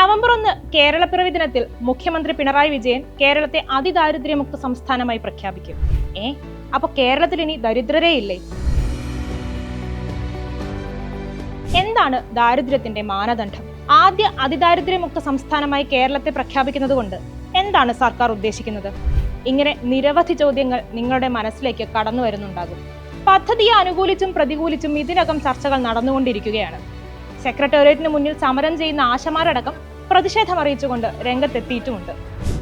November 1 കേരളപ്പിറവി ദിനത്തിൽ മുഖ്യമന്ത്രി പിണറായി വിജയൻ കേരളത്തെ അതിദാരിദ്ര്യമുക്ത സംസ്ഥാനമായി പ്രഖ്യാപിക്കും. അപ്പൊ കേരളത്തിൽ ഇനി ദരിദ്രരേ ഇല്ലേ? എന്താണ് ദാരിദ്ര്യത്തിന്റെ മാനദണ്ഡം? ആദ്യ അതിദാരിദ്ര്യമുക്ത സംസ്ഥാനമായി കേരളത്തെ പ്രഖ്യാപിക്കുന്നത് കൊണ്ട് എന്താണ് സർക്കാർ ഉദ്ദേശിക്കുന്നത്? ഇങ്ങനെ നിരവധി ചോദ്യങ്ങൾ നിങ്ങളുടെ മനസ്സിലേക്ക് കടന്നു വരുന്നുണ്ടാകും. പദ്ധതിയെ അനുകൂലിച്ചും പ്രതികൂലിച്ചും ഇതിനകം ചർച്ചകൾ നടന്നുകൊണ്ടിരിക്കുകയാണ്. സെക്രട്ടേറിയറ്റിന് മുന്നിൽ സമരം ചെയ്യുന്ന ആശമാരടക്കം പ്രതിഷേധമറിയിച്ചുകൊണ്ട് രംഗത്തെത്തിയിട്ടുമുണ്ട്.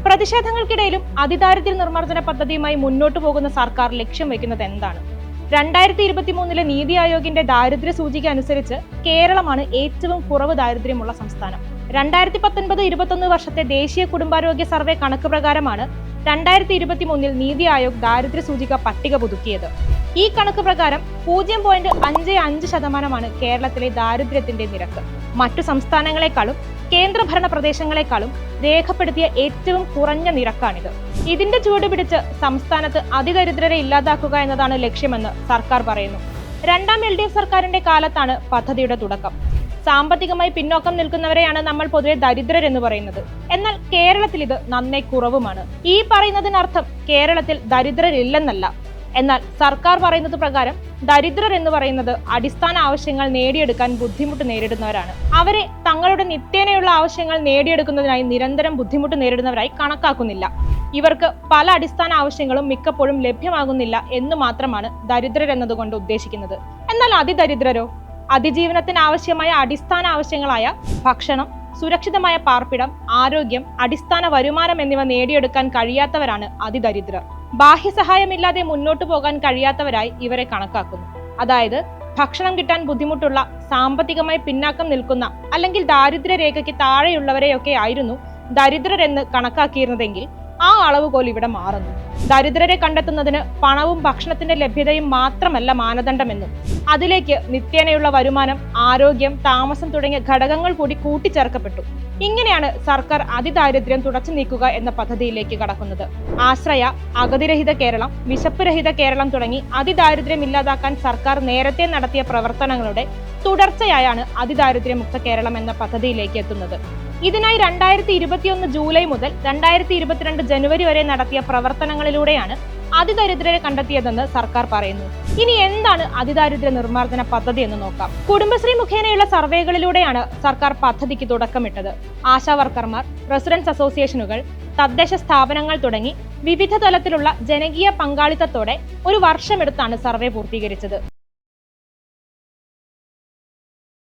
പ്രതിഷേധങ്ങൾക്കിടയിലും അതിദാരിദ്ര്യ നിർമ്മാർജ്ജന പദ്ധതിയുമായി മുന്നോട്ടു പോകുന്ന സർക്കാർ ലക്ഷ്യം വെക്കുന്നത് എന്താണ്? 2023 നീതി ആയോഗിന്റെ ദാരിദ്ര്യ സൂചിക അനുസരിച്ച് കേരളമാണ് ഏറ്റവും കുറവ് ദാരിദ്ര്യമുള്ള സംസ്ഥാനം. 2019-21 വർഷത്തെ ദേശീയ കുടുംബാരോഗ്യ സർവേ കണക്ക് പ്രകാരമാണ് 2023 നീതി ആയോഗ് ദാരിദ്ര്യ സൂചിക പട്ടിക പുതുക്കിയത്. ഈ കണക്ക് പ്രകാരം 0.55% കേരളത്തിലെ ദാരിദ്ര്യത്തിന്റെ നിരക്ക്. മറ്റു സംസ്ഥാനങ്ങളെക്കാളും കേന്ദ്രഭരണ പ്രദേശങ്ങളെക്കാളും രേഖപ്പെടുത്തിയ ഏറ്റവും കുറഞ്ഞ നിരക്കാണിത്. ഇതിന്റെ ചുവട് പിടിച്ച് സംസ്ഥാനത്ത് അതിദരിദ്രരെ ഇല്ലാതാക്കുക എന്നതാണ് ലക്ഷ്യമെന്ന് സർക്കാർ പറയുന്നു. രണ്ടാം LDF സർക്കാരിന്റെ കാലത്താണ് പദ്ധതിയുടെ തുടക്കം. സാമ്പത്തികമായി പിന്നോക്കം നിൽക്കുന്നവരെയാണ് നമ്മൾ പൊതുവെ ദരിദ്രരെന്ന് പറയുന്നത്. എന്നാൽ കേരളത്തിൽ ഇത് നന്നേ കുറവുമാണ്. ഈ പറയുന്നതിനർത്ഥം കേരളത്തിൽ ദരിദ്രരില്ലെന്നല്ല. എന്നാൽ സർക്കാർ പറയുന്നത് പ്രകാരം ദരിദ്രർ എന്ന് പറയുന്നത് അടിസ്ഥാന ആവശ്യങ്ങൾ നേടിയെടുക്കാൻ ബുദ്ധിമുട്ട് നേരിടുന്നവരാണ്. അവരെ തങ്ങളുടെ നിത്യേനയുള്ള ആവശ്യങ്ങൾ നേടിയെടുക്കുന്നതിനായി നിരന്തരം ബുദ്ധിമുട്ട് നേരിടുന്നവരായി കണക്കാക്കുന്നില്ല. ഇവർക്ക് പല അടിസ്ഥാന ആവശ്യങ്ങളും മിക്കപ്പോഴും ലഭ്യമാകുന്നില്ല എന്ന് മാത്രമാണ് ദരിദ്രർ എന്നതുകൊണ്ട് ഉദ്ദേശിക്കുന്നത്. എന്നാൽ അതിദരിദ്രരോ? അതിജീവനത്തിന് ആവശ്യമായ അടിസ്ഥാന ആവശ്യങ്ങളായ ഭക്ഷണം, സുരക്ഷിതമായ പാർപ്പിടം, ആരോഗ്യം, അടിസ്ഥാന വരുമാനം എന്നിവ നേടിയെടുക്കാൻ കഴിയാത്തവരാണ് അതിദരിദ്രർ. ബാഹ്യസഹായമില്ലാതെ മുന്നോട്ടു പോകാൻ കഴിയാത്തവരായി ഇവരെ കണക്കാക്കുന്നു. അതായത് ഭക്ഷണം കിട്ടാൻ ബുദ്ധിമുട്ടുള്ള, സാമ്പത്തികമായി പിന്നാക്കം നിൽക്കുന്ന അല്ലെങ്കിൽ ദാരിദ്ര്യ രേഖയ്ക്ക് താഴെയുള്ളവരെയൊക്കെ ആയിരുന്നു ദരിദ്രരെന്ന് കണക്കാക്കിയിരുന്നതെങ്കിൽ ആ അളവുകോൽ ഇവിടെ മാറുന്നു. ദരിദ്രരെ കണ്ടെത്തുന്നതിന് പണവും ഭക്ഷണത്തിന്റെ ലഭ്യതയും മാത്രമല്ല മാനദണ്ഡമെന്നും അതിലേക്ക് നിത്യേനയുള്ള വരുമാനം, ആരോഗ്യം, താമസം തുടങ്ങിയ ഘടകങ്ങൾ കൂടി കൂട്ടിച്ചേർക്കപ്പെട്ടു. ഇങ്ങനെയാണ് സർക്കാർ അതിദാരിദ്ര്യം തുടച്ചു നീക്കുക എന്ന പദ്ധതിയിലേക്ക് കടക്കുന്നത്. ആശ്രയ, അഗതിരഹിത കേരളം, വിശപ്പ് രഹിത കേരളം തുടങ്ങി അതിദാരിദ്ര്യം ഇല്ലാതാക്കാൻ സർക്കാർ നേരത്തെ നടത്തിയ പ്രവർത്തനങ്ങളുടെ തുടർച്ചയായാണ് അതിദാരിദ്ര്യമുക്ത കേരളം എന്ന പദ്ധതിയിലേക്ക് എത്തുന്നത്. ഇതിനായി 2021 ജൂലൈ മുതൽ 2022 ജനുവരി വരെ നടത്തിയ പ്രവർത്തനങ്ങളിലൂടെയാണ് അതിദരിദ്രരെ കണ്ടെത്തിയതെന്ന് സർക്കാർ പറയുന്നു. ഇനി എന്താണ് അതിദാരിദ്ര്യ നിർമ്മാർജ്ജന പദ്ധതി എന്ന് നോക്കാം. കുടുംബശ്രീ മുഖേനയുള്ള സർവേകളിലൂടെയാണ് സർക്കാർ പദ്ധതിക്ക് തുടക്കമിട്ടത്. ആശാ വർക്കർമാർ, റെസിഡൻസ് അസോസിയേഷനുകൾ, തദ്ദേശ സ്ഥാപനങ്ങൾ തുടങ്ങി വിവിധ തലത്തിലുള്ള ജനകീയ പങ്കാളിത്തത്തോടെ ഒരു വർഷമെടുത്താണ് സർവേ പൂർത്തീകരിച്ചത്.